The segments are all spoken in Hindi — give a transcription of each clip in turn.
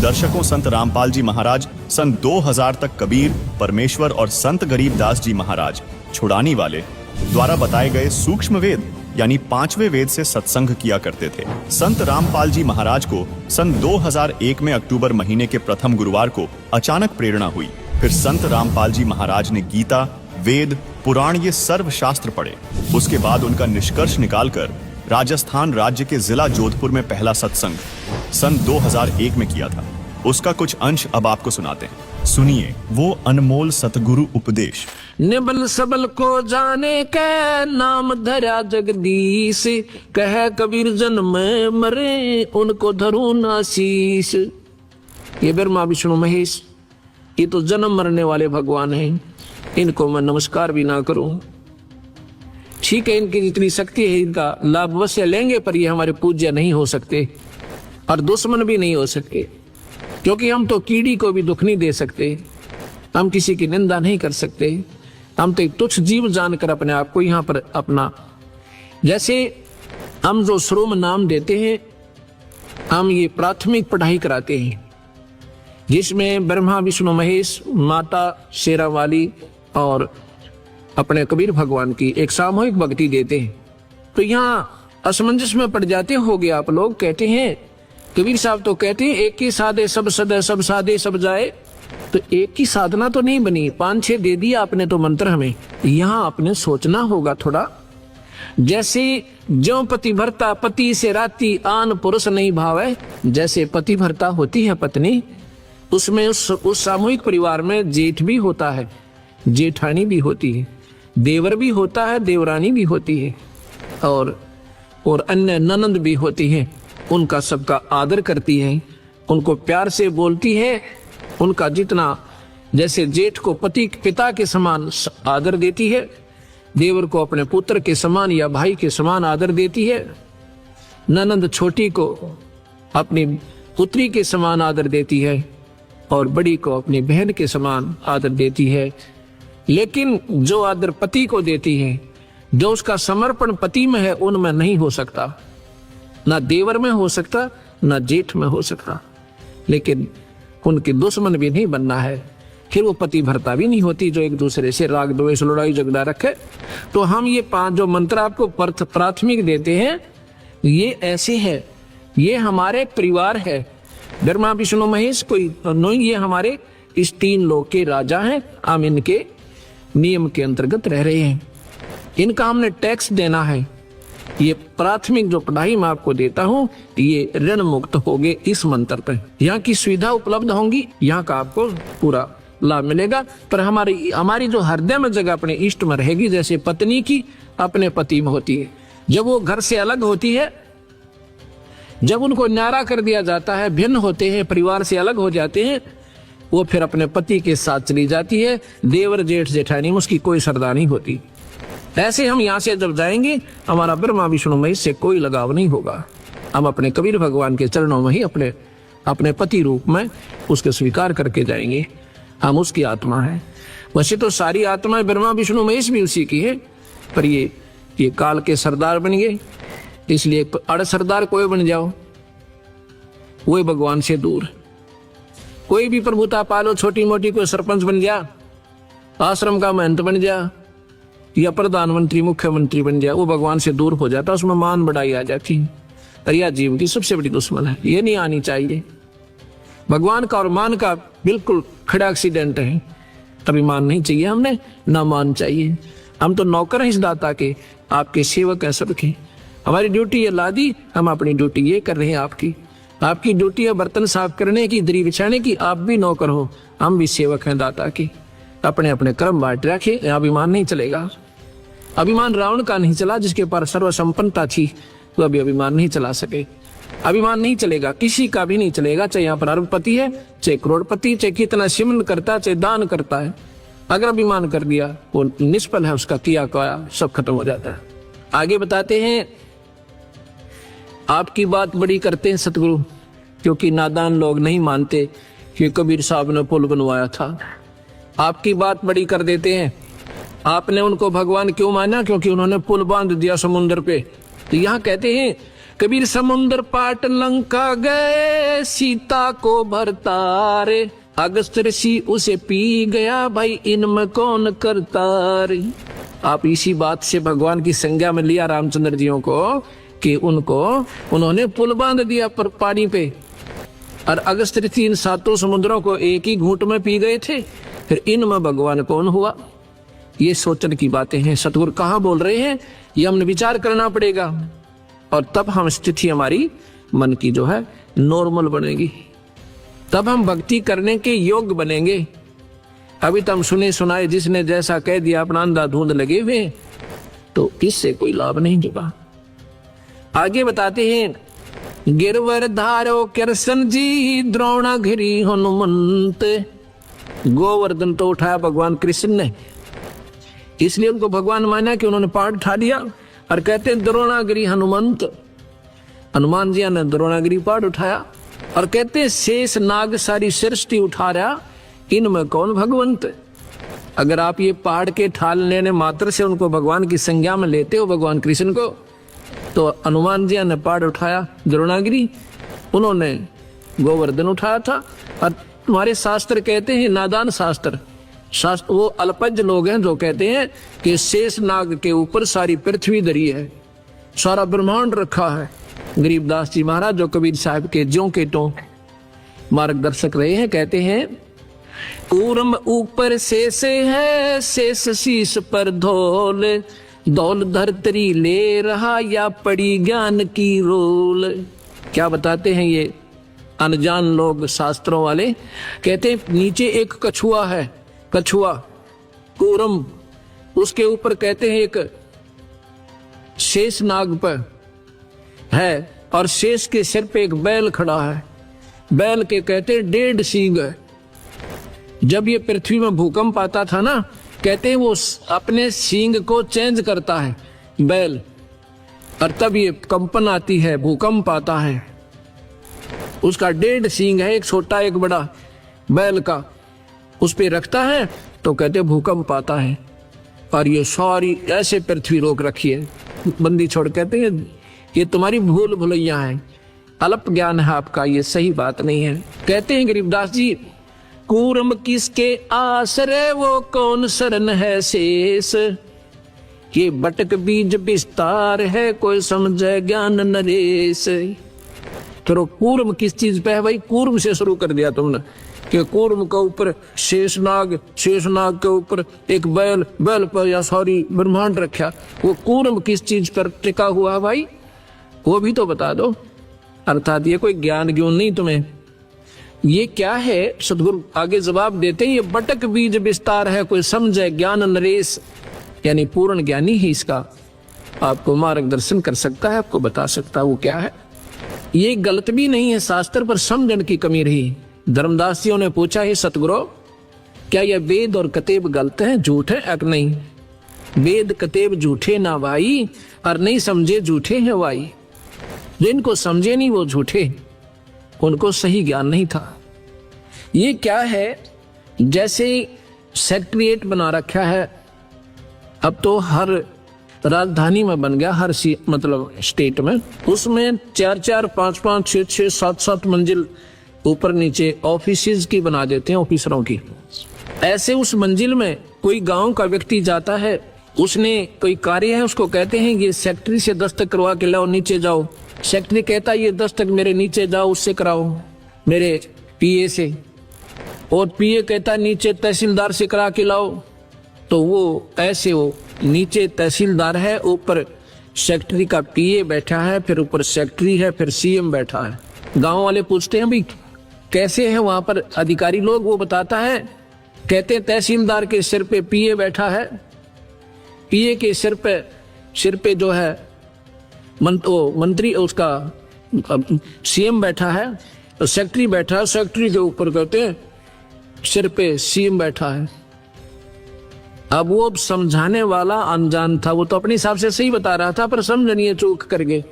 दर्शकों संत रामपाल जी महाराज सन 2000 तक कबीर, परमेश्वर और संत गरीबदास जी महाराज छुड़ानी वाले द्वारा बताए गए सूक्ष्म वेद यानी 5वें वेद से सत्संग किया करते थे। संत रामपाल जी महाराज को सन 2001 में अक्टूबर महीने के प्रथम गुरुवार को अचानक प्रेरणा हुई। फिर संत रामपाल जी महाराज ने गीता, वेद, पुराण ये सर्व शास्त्र पढ़े। उसके बाद उनका निष्कर्ष निकालकर राजस्थान राज्य के जिला जोधपुर में पहला सत्संग सन 2001 में किया था। उसका कुछ अंश अब आपको सुनाते हैं, सुनिए वो अनमोल सतगुरु उपदेश। निबल सबल को जाने के नाम धरा जगदीश, कह कबीर जन्म मरे उनको धरू नाशीष। ये ब्रह्मा विष्णु महेश, ये तो जन्म मरने वाले भगवान हैं, इनको मैं नमस्कार भी ना करूं। ठीक है, इनकी जितनी शक्ति है इनका लाभ अवश्य लेंगे, पर ये हमारे पूज्य नहीं हो सकते और दुश्मन भी नहीं हो सकते, क्योंकि हम तो कीड़ी को भी दुख नहीं दे सकते, हम किसी की निंदा नहीं कर सकते, हम तो एक तुच्छ जीव जानकर अपने आप को यहाँ पर अपना, जैसे हम जो श्रोम नाम देते हैं, हम ये प्राथमिक पढ़ाई कराते हैं जिसमें ब्रह्मा विष्णु महेश, माता शेरावाली और अपने कबीर भगवान की एक सामूहिक भक्ति देते हैं। तो यहाँ असमंजस में पड़ जाते होगे आप लोग। कहते हैं कबीर साहब तो कहते हैं एक ही साधे सब सदे, सब साधे सब जाए। तो एक ही साधना तो नहीं बनी, 5-6 दे दिया आपने तो मंत्र हमें। यहाँ आपने सोचना होगा थोड़ा, जैसे जो पति भरता पति से राती आन पुरुष नहीं भावे, जैसे पति भरता होती है पत्नी, उसमें उस सामूहिक परिवार में जेठ भी होता है, जेठानी भी होती है, देवर भी होता है, देवरानी भी होती है, और अन्य ननंद भी होती है। उनका सबका आदर करती है, उनको प्यार से बोलती है, उनका जितना, जैसे जेठ को पति पिता के समान आदर देती है, देवर को अपने पुत्र के समान या भाई के समान आदर देती है, ननंद छोटी को अपनी पुत्री के समान आदर देती है, और बड़ी को अपनी बहन के समान आदर देती है। लेकिन जो आदर पति को देती है, जो उसका समर्पण पति में है, उनमें नहीं हो सकता, ना देवर में हो सकता, ना जेठ में हो सकता। लेकिन उनके दुश्मन भी नहीं बनना है, फिर वो पति भरता भी नहीं होती जो एक दूसरे से राग द्वेष लड़ाई झगड़ा रखे। तो हम ये 5 जो मंत्र आपको प्राथमिक देते हैं, ये ऐसे है, ये हमारे परिवार है। ब्रह्मा विष्णु महेश कोई नहीं, ये हमारे इस 3 लोक के राजा हैं। हम इनके नियम के अंतर्गत रह रहे हैं, इनका हमने टैक्स देना है। ये प्राथमिक जो पढ़ाई मैं आपको देता हूँ, ये ऋण मुक्त होगे इस मंत्र पे। यहाँ की सुविधा उपलब्ध होंगी, यहाँ का आपको पूरा लाभ मिलेगा। पर हमारी जो हृदय में जगह अपने इष्ट में रहेगी, जैसे पत्नी की अपने पति में होती है। जब वो घर से अलग होती है, जब उनको न्यारा कर दिया जाता है, भिन्न होते हैं, परिवार से अलग हो जाते हैं, वो फिर अपने पति के साथ चली जाती है। देवर जेठ जेठानी में उसकी कोई सरदा नहीं होती। ऐसे हम यहाँ से जब जाएंगे, हमारा ब्रह्मा विष्णु महेश से कोई लगाव नहीं होगा। हम अपने कबीर भगवान के चरणों में ही अपने पति रूप में उसके स्वीकार करके जाएंगे। हम उसकी आत्मा है। वैसे तो सारी आत्माएं ब्रह्मा विष्णु महेश भी उसी की है, पर ये काल के सरदार बन गए, इसलिए अड़ सरदार कोई बन जाओ, वो भगवान से दूर। कोई भी प्रभुता पालो, छोटी मोटी, कोई सरपंच बन जा, आश्रम का महंत बन जा, या प्रधानमंत्री मुख्यमंत्री बन जाए, वो भगवान से दूर हो जाता, उसमें मान बढ़ाई आ जाती है। और यह जीव की सबसे बड़ी दुश्मन है, ये नहीं आनी चाहिए। भगवान का और मान का बिल्कुल खड़ा एक्सीडेंट है। अभिमान नहीं चाहिए हमने, ना मान चाहिए। हम तो नौकर हैं इस दाता के, आपके सेवक हैं सबके। हमारी ड्यूटी है लादी, हम अपनी ड्यूटी ये कर रहे हैं। आपकी ड्यूटी है बर्तन साफ करने की, दरी बिछाने की। आप भी नौकर हो, हम भी सेवक हैं दाता की। अपने अपने कर्म बांट रखे, अभिमान नहीं चलेगा। अभिमान रावण का नहीं चला, जिसके पास सर्वसंपन्नता थी, तो अभी अभिमान नहीं चला सके। अभिमान नहीं चलेगा, किसी का भी नहीं चलेगा, चाहे यहाँ पर अरबपति है, चाहे करोड़पति, चाहे कितना सिमन करता, चाहे दान करता है। अगर अभिमान कर दिया, वो निष्फल है, उसका किया क्या सब खत्म हो जाता है। आगे बताते हैं, आपकी बात बड़ी करते हैं सतगुरु, क्योंकि नादान लोग नहीं मानते कि कबीर साहब ने पुल बनवाया था। आपकी बात बड़ी कर देते हैं। आपने उनको भगवान क्यों माना? क्योंकि उन्होंने पुल बांध दिया समुद्र पे। तो यहाँ कहते हैं कबीर समुद्र पाट लंका गए, सीता को भरतारे, अगस्त ऋषि उसे पी गया, भाई इनमें कौन करता रे। आप इसी बात से भगवान की संज्ञा में लिया रामचंद्र जियों को कि उन्होंने पुल बांध दिया पर पानी पे, और अगस्त ऋषि इन 7 समुद्रों को एक ही घूंट में पी गए थे, फिर इनमें भगवान कौन हुआ। ये सोचने की बातें हैं। सतगुरु कहाँ बोल रहे हैं, ये हमने विचार करना पड़ेगा, और तब हम स्थिति हमारी मन की जो है नॉर्मल बनेगी, तब हम भक्ति करने के योग्य बनेंगे। अभी तो हम सुने सुनाए जिसने जैसा कह दिया, अपना अंधाधुंध लगे हुए, तो इससे कोई लाभ नहीं होगा। आगे बताते हैं, गिरवर धारो कृष्ण जी, द्रोणागिरी हनुमंत। गोवर्धन तो उठाया भगवान कृष्ण ने, इसलिए उनको भगवान माना कि उन्होंने पहाड़ उठा दिया, और कहते हैं द्रोणागिरी हनुमंत, हनुमान जी ने द्रोणागिरी पहाड़ उठाया। और कहते हैं शेष नाग सारी सृष्टि उठा रहा, इनमें कौन भगवंत। अगर आप ये पहाड़ के ठाल लेने मात्र से उनको भगवान की संज्ञा में लेते हो, भगवान कृष्ण को, तो हनुमान जी ने पहाड़ उठाया द्रोणागिरी, उन्होंने गोवर्धन उठाया था। और तुम्हारे शास्त्र कहते हैं, नादान शास्त्र वो अल्पज्ञ लोग हैं जो कहते हैं कि शेष नाग के ऊपर सारी पृथ्वी धरी है, सारा ब्रह्मांड रखा है। गरीबदास जी महाराज जो कबीर साहब के ज्यों के टों मार्गदर्शक रहे हैं, कहते हैं, कूर्म ऊपर शेष है, शेष शीश पर धौल, दौल धरतरी ले रहा, या पड़ी ज्ञान की रोल। क्या बताते हैं ये अनजान लोग शास्त्रों वाले, कहते हैं नीचे एक कछुआ है, कछुआ कूर्म, उसके ऊपर कहते हैं एक शेष नाग पर है, और शेष के सिर पे एक बैल खड़ा है, बैल के कहते हैं 1.5 सींग है। जब ये पृथ्वी में भूकंप आता था ना, कहते हैं वो अपने सींग को चेंज करता है बैल, और तब ये कंपन आती है, भूकंप आता है। उसका 1.5 सींग है, एक छोटा एक बड़ा बैल का, उस पे रखता है तो कहते भूकंप आता है। और ये सारी ऐसे पृथ्वी रोक रखी है, बंदी छोड़, कहते हैं ये तुम्हारी भूल भुलैया है, अल्प ज्ञान है आपका, ये सही बात नहीं है। कहते हैं गरीबदास जी, कूर्म किसके आश्रय, वो कौन शरण है शेष, ये बटक बीज विस्तार है, कोई समझे ज्ञान नरेश। तो कूर्म किस चीज पे है भाई, कूर्म से शुरू कर दिया तुमने कि कूर्म के ऊपर शेषनाग, शेषनाग के ऊपर एक बैल, बैल पर या सॉरी ब्रह्मांड रखा, वो कूर्म किस चीज पर टिका हुआ भाई, वो भी तो बता दो। अर्थात ये कोई ज्ञान ज्ञान नहीं तुम्हें, ये क्या है। सदगुरु आगे जवाब देते हैं, ये बटक बीज विस्तार है, कोई समझे ज्ञान नरेश, यानी पूर्ण ज्ञानी ही इसका आपको मार्गदर्शन कर सकता है, आपको बता सकता है वो क्या है। ये गलत भी नहीं है, शास्त्र पर समझने की कमी रही। धर्मदास जियों ने पूछा, है सतगुरु क्या यह वेद और कतेब गलत है, झूठ है या नहीं। वेद कतेब झूठे ना भाई, और नहीं समझे झूठे हैं भाई। जिनको समझे नहीं वो झूठे, उनको सही ज्ञान नहीं था। ये क्या है, जैसे सेक्रेटरीट बना रखा है, अब तो हर राजधानी में बन गया, हर मतलब स्टेट में, उसमें 4-4, 5-5, 6-6, 7-7 मंजिल ऊपर नीचे ऑफिसेज की बना देते हैं, ऑफिसरों की। ऐसे उस मंजिल में कोई गांव का व्यक्ति जाता है, उसने कोई कार्य है, उसको कहते हैं ये सेक्रेटरी से दस्तक करवा के लाओ, नीचे जाओ। सेक्रेटरी कहता है ये दस्तक मेरे नीचे जाओ, उससे कराओ, मेरे पीए से। और पीए कहता है नीचे तहसीलदार से करा के लाओ। तो वो ऐसे वो नीचे तहसीलदार है, ऊपर सेक्रेटरी का पीए बैठा है, फिर ऊपर सेक्रेटरी है, फिर सीएम बैठा है। गांव वाले पूछते हैं भाई कैसे है वहां पर अधिकारी लोग, वो बताता है, कहते हैं तहसीलदार के सिर पे पीए बैठा है, पीए के सिर पे जो है मंत्री, उसका सीएम बैठा है, तो सेक्रेटरी बैठा है, सेक्रेटरी के ऊपर कहते हैं सिर पे सीएम बैठा है। अब वो समझाने वाला अनजान था, वो तो अपने हिसाब से सही बता रहा था, पर समझ नहीं चूक करके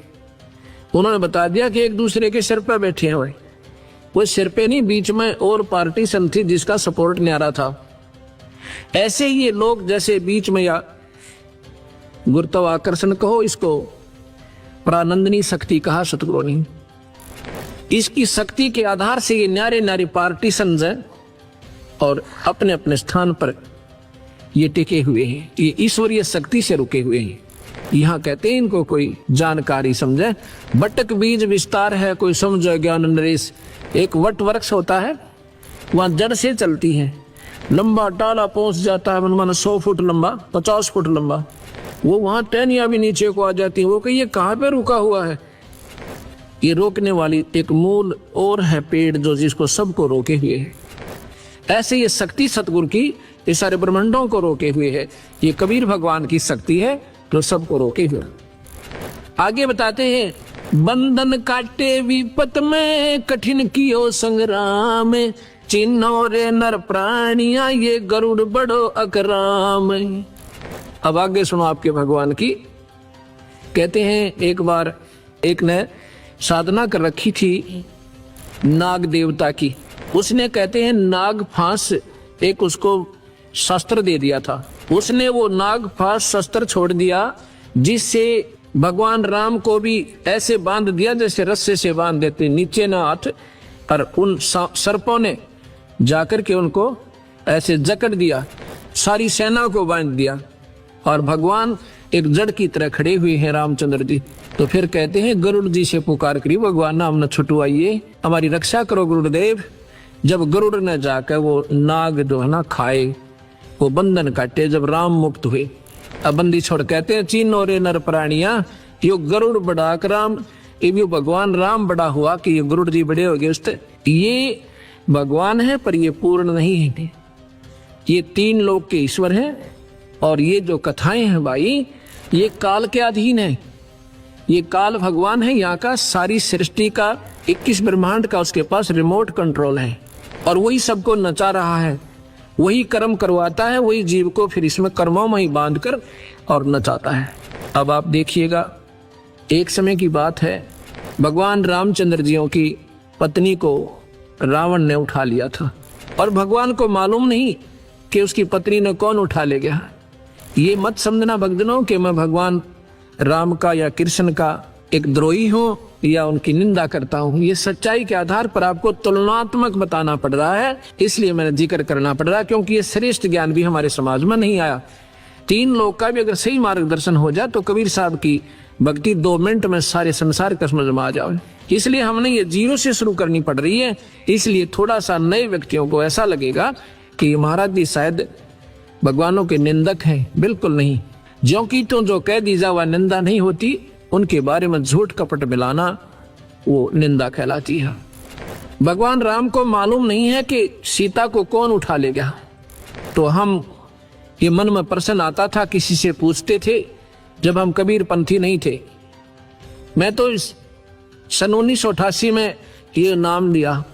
उन्होंने बता दिया कि एक दूसरे के सिर पे बैठे हैं भाई। वो सिर पे नहीं, बीच में और पार्टी सन थी जिसका सपोर्ट नहीं आ रहा था। ऐसे ही ये लोग जैसे बीच में या गुरुत्वाकर्षण कहो इसको, प्रानंदनी शक्ति कहा सतगुरु ने। इसकी शक्ति के आधार से ये न्यारे न्यारे पार्टीशंस हैं और अपने अपने स्थान पर ये टिके हुए हैं, ये ईश्वरीय शक्ति से रुके हुए हैं। यहाँ कहते हैं इनको कोई जानकारी समझे, बटक बीज विस्तार है कोई समझो ज्ञान नरेश। एक वट वृक्ष होता है, वहां जड़ से चलती है, लंबा टाला पहुंच जाता है, मानो 100 फुट लंबा, 50 फुट लंबा, वो वहां टहनियां भी नीचे को आ जाती है। वो कहिए कहाँ पे रुका हुआ है? ये रोकने वाली एक मूल और है पेड़ जो जिसको सबको रोके हुए है। ऐसे ये शक्ति सतगुरु की ये सारे ब्रह्मांडों को रोके हुए है। ये कबीर भगवान की शक्ति है जो सबको रोके हुए। आगे बताते हैं, बंधन काटे विपत में कठिन कियो संग्राम, चिन्हो रे नर प्राणिया ये गरुड़ बड़ो अकराम। अब आगे सुनो आपके भगवान की। कहते हैं एक बार एक ने साधना कर रखी थी नाग देवता की। उसने कहते हैं नाग फांस एक उसको शस्त्र दे दिया था। उसने वो नाग फांस शस्त्र छोड़ दिया जिससे भगवान राम को भी ऐसे बांध दिया जैसे रस्से से बांध देते, नीचे ना हाथ, और उन सर्पों ने जाकर के उनको ऐसे जकड़ दिया, सारी सेना को बांध दिया और भगवान एक जड़ की तरह खड़े हुए हैं रामचंद्र जी। तो फिर कहते हैं गरुड़ जी से पुकार करी, भगवान नाम न छुटवाइए, हमारी रक्षा करो गुरुदेव। जब गरुड़ ने जाकर वो नाग जो है ना खाए, वो बंधन काटे, जब राम मुक्त हुए, अब बंदी छोड़। कहते हैं चीनो रे नर प्राणिया, यो गरुड़ बड़ा राम, ये भगवान राम बड़ा हुआ कि ये गरुड़ जी बड़े हो गए। उससे ये भगवान है पर ये पूर्ण नहीं है, ये 3 लोक के ईश्वर हैं। और ये जो कथाएं हैं भाई, ये काल के अधीन है। ये काल भगवान है यहाँ का, सारी सृष्टि का 21 ब्रह्मांड का उसके पास रिमोट कंट्रोल है और वही सबको नचा रहा है, वही कर्म करवाता है, वही जीव को फिर इसमें कर्मों में ही बांध कर और नचाता है। अब आप देखिएगा, एक समय की बात है, भगवान रामचंद्र जियों की पत्नी को रावण ने उठा लिया था और भगवान को मालूम नहीं कि उसकी पत्नी ने कौन उठा ले गया। ये मत समझना भक्तजनों कि मैं भगवान राम का या कृष्ण का एक द्रोही हूं या उनकी निंदा करता हूं। ये सच्चाई के आधार पर आपको तुलनात्मक बताना पड़ रहा है, इसलिए मैंने जिक्र करना पड़ रहा है, क्योंकि ये श्रेष्ठ ज्ञान भी हमारे समाज में नहीं आया। 3 लोग का भी अगर सही मार्गदर्शन हो जाए तो कबीर साहब की भक्ति 2 मिनट में सारे संसार का समझ में आ जाए। इसलिए हमने ये 0 से शुरू करनी पड़ रही है। इसलिए थोड़ा सा नए व्यक्तियों को ऐसा लगेगा कि महाराज जी शायद भगवानों के निंदक हैं, बिल्कुल नहीं। ज्यों की तो जो कह दी जा वह निंदा नहीं होती, उनके बारे में झूठ कपट मिलाना वो निंदा कहलाती है। भगवान राम को मालूम नहीं है कि सीता को कौन उठा ले गया, तो हम ये मन में प्रश्न आता था, किसी से पूछते थे जब हम कबीर पंथी नहीं थे। मैं तो सन 1988 में ये नाम लिया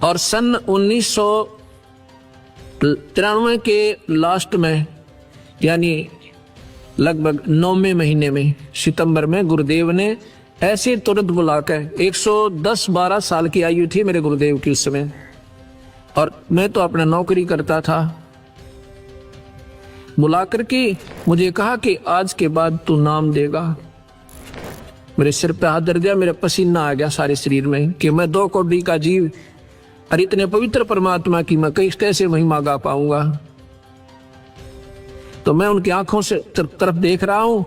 और सन 1993 के लास्ट में, यानी लगभग 9वें महीने में, सितंबर में, गुरुदेव ने ऐसे तुरंत बुलाकर, 110-12 साल की आयु थी मेरे गुरुदेव की उस समय, और मैं तो अपना नौकरी करता था, बुला करके मुझे कहा कि आज के बाद तू नाम देगा। मेरे सिर पे हाथ धर दिया, मेरा पसीना आ गया सारे शरीर में कि मैं 2 कौड़ी का जीव और इतने पवित्र परमात्मा की मैं कैसे महिमा गा पाऊंगा। तो मैं उनकी आंखों से तरफ देख रहा हूं,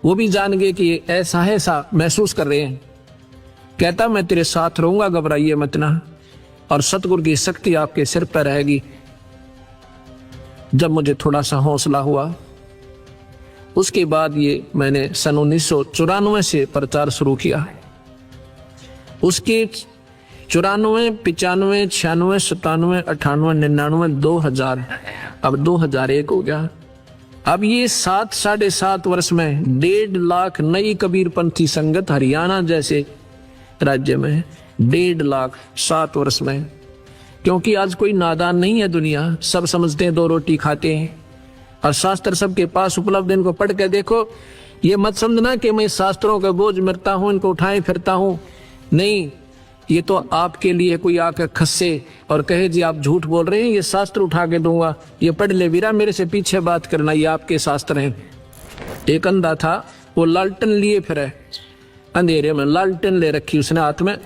वो भी जान गए कि ऐसा है, ऐसा महसूस कर रहे हैं। कहता मैं तेरे साथ रहूंगा, घबराइए मत ना, और सतगुरु की शक्ति आपके सिर पर रहेगी। जब मुझे थोड़ा सा हौसला हुआ, उसके बाद ये मैंने सन 1994 से प्रचार शुरू किया। उसके 94, 95, 96, 97, 98, 99, 2000, अब 2001 हो गया। अब ये 7-7.5 वर्ष में 1.5 लाख नई कबीरपंथी संगत हरियाणा जैसे राज्य में, 1.5 लाख 7 वर्ष में। क्योंकि आज कोई नादान नहीं है दुनिया, सब समझते हैं 2 रोटी खाते हैं और शास्त्र सबके पास उपलब्ध। इनको पढ़ के देखो, ये मत समझना कि मैं शास्त्रों का बोझ मिरता हूं, इनको उठाए फिरता हूं, नहीं। ये तो आपके लिए कोई आकर खस्से और कहे जी आप झूठ बोल रहे हैं, ये शास्त्र उठा के दूंगा, ये पढ़ ले वीरा, मेरे से पीछे बात करना, ये आपके शास्त्र हैं। एक अंधा था, वो लालटेन लिए फिरे, अंधेरे में लालटेन ले रखी उसने हाथ में।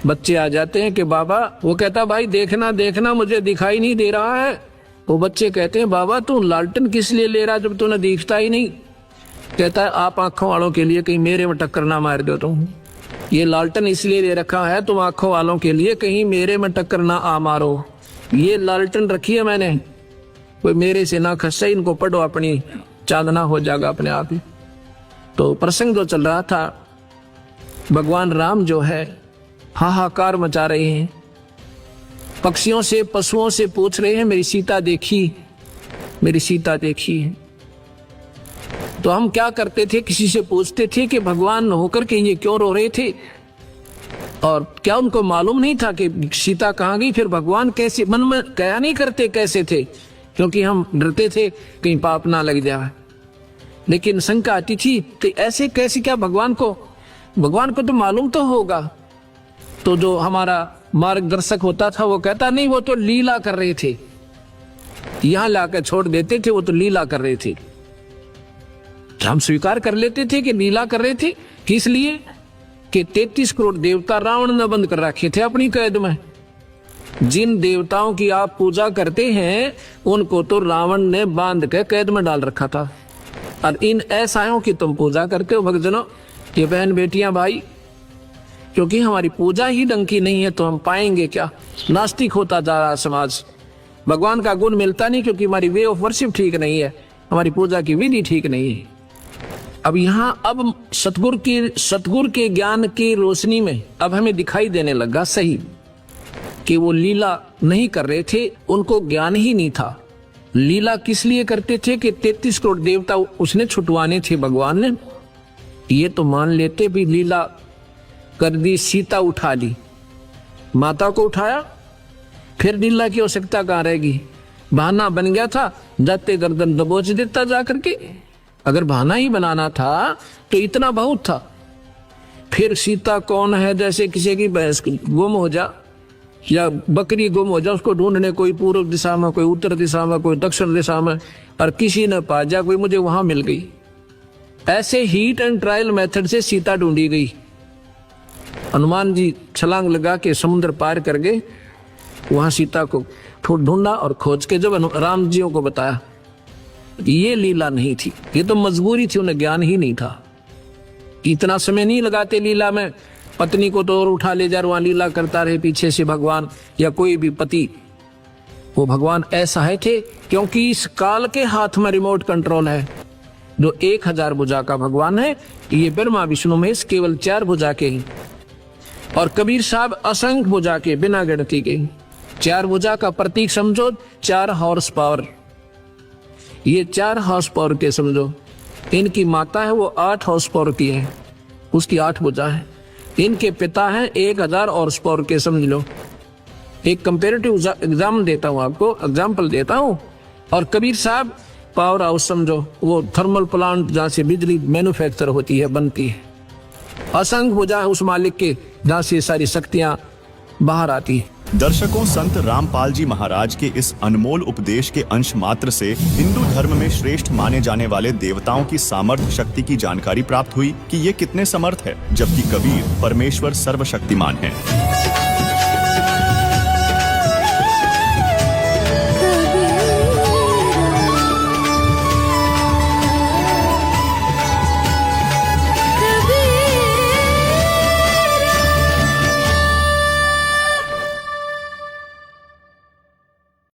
बच्चे आ जाते हैं कि बाबा, वो कहता भाई देखना देखना मुझे दिखाई नहीं दे रहा है। वो बच्चे कहते हैं बाबा तू लालटेन किस लिए ले रहा जब तूने दिखता ही नहीं। कहता है आप आंखों वालों के लिए कहीं मेरे में टक्कर ना मार दो तुम। ये लालटेन इसलिए ले रखा है तुम आंखों वालों के लिए कहीं मेरे में टक्कर ना आ मारो। ये लालटेन रखी है मैंने, कोई मेरे से ना खसे, इनको पढ़ो अपनी चांदना हो जाएगा अपने आप ही। तो प्रसंग जो चल रहा था, भगवान राम जो है हाहाकार मचा रहे हैं, पक्षियों से पशुओं से पूछ रहे हैं मेरी सीता देखी, मेरी सीता देखी है। तो हम क्या करते थे, किसी से पूछते थे कि भगवान होकर के ये क्यों रो रहे थे, और क्या उनको मालूम नहीं था कि सीता कहाँ गई। फिर भगवान कैसे, मन में क्या नहीं करते कैसे थे, क्योंकि हम डरते थे कहीं पाप ना लग जाए। लेकिन शंका आती थी कि ऐसे कैसे, क्या भगवान को तो मालूम तो होगा। तो जो हमारा मार्गदर्शक होता था वो कहता नहीं वो तो लीला कर रहे थे, यहां लाकर छोड़ देते थे, वो तो लीला कर रहे थे। हम स्वीकार कर लेते थे कि लीला कर रहे थे, किस लिए कि 33 करोड़ देवता रावण ने बंद कर रखे थे अपनी कैद में। जिन देवताओं की आप पूजा करते हैं उनको तो रावण ने बांध के कैद में डाल रखा था, और इन ऐसाओं की तुम पूजा करते हो। भक्तजनों, ये बहन बेटियां भाई, क्योंकि हमारी पूजा ही ढंग की नहीं है तो हम पाएंगे क्या। नास्तिक होता जा रहा समाज, भगवान का गुण मिलता नहीं क्योंकि हमारी वे ऑफ वर्शिप ठीक नहीं है, हमारी पूजा की विधि ठीक नहीं है। अब अब सतगुरु के ज्ञान की रोशनी में अब हमें दिखाई देने लगा सही कि वो लीला नहीं कर रहे थे, उनको ज्ञान ही नहीं था। लीला किस लिए करते थे कि 33 करोड़ देवता उसने छुटवाने थे भगवान ने। ये तो मान लेते भी लीला कर दी, सीता उठा ली, माता को उठाया, फिर लीला की आवश्यकता कहाँ रहेगी। बहाना बन गया था, जाते गर्दन दबोच देता जाकर के। अगर बहाना ही बनाना था तो इतना बहुत था। फिर सीता कौन है, जैसे किसी की भैंस गुम हो जा या बकरी गुम हो जा, उसको ढूंढने कोई पूर्व दिशा में, कोई उत्तर दिशा में, कोई दक्षिण दिशा में, और किसी ने पा जा, कोई मुझे वहां मिल गई। ऐसे हीट एंड ट्रायल मेथड से सीता ढूंढी गई। हनुमान जी छलांग लगा के समुद्र पार कर गए, वहां सीता को ढूंढा और खोज के जब राम जी को बताया। ये लीला नहीं थी, ये तो मजबूरी थी, उन्हें ज्ञान ही नहीं था। इतना समय नहीं लगाते लीला में, पत्नी को तो और उठा ले जा, वहां लीला करता रहे पीछे से भगवान या कोई भी पति। वो भगवान ऐसा है थे क्योंकि इस काल के हाथ में रिमोट कंट्रोल है। जो 1000 भुजा का भगवान है, ये ब्रह्मा विष्णु महेश केवल 4 भुजा के ही, और कबीर साहब असंख्य भुजा के, बिना गिनती के। 4 भुजा का प्रतीक समझो, 4 हॉर्स पावर। ये 4 हॉर्स पावर के समझो। इनकी माता है वो 8 हॉर्स पावर की है, उसकी 8 भुजा है। इनके पिता हैं 1000 हॉर्स पावर के, समझ लो। एक कंपेरेटिव एग्जाम देता हूँ आपको, एग्जाम्पल देता हूँ। और कबीर साहब पावर हाउस समझो, वो थर्मल प्लांट जहाँ से बिजली मैन्युफैक्चर होती है, बनती है। असंख्य भुजा है उस मालिक के, जहाँ से सारी शक्तियां बाहर आती है। दर्शकों, संत रामपाल जी महाराज के इस अनमोल उपदेश के अंश मात्र से हिंदू धर्म में श्रेष्ठ माने जाने वाले देवताओं की सामर्थ्य शक्ति की जानकारी प्राप्त हुई कि ये कितने समर्थ है, जबकि कबीर परमेश्वर सर्वशक्तिमान है।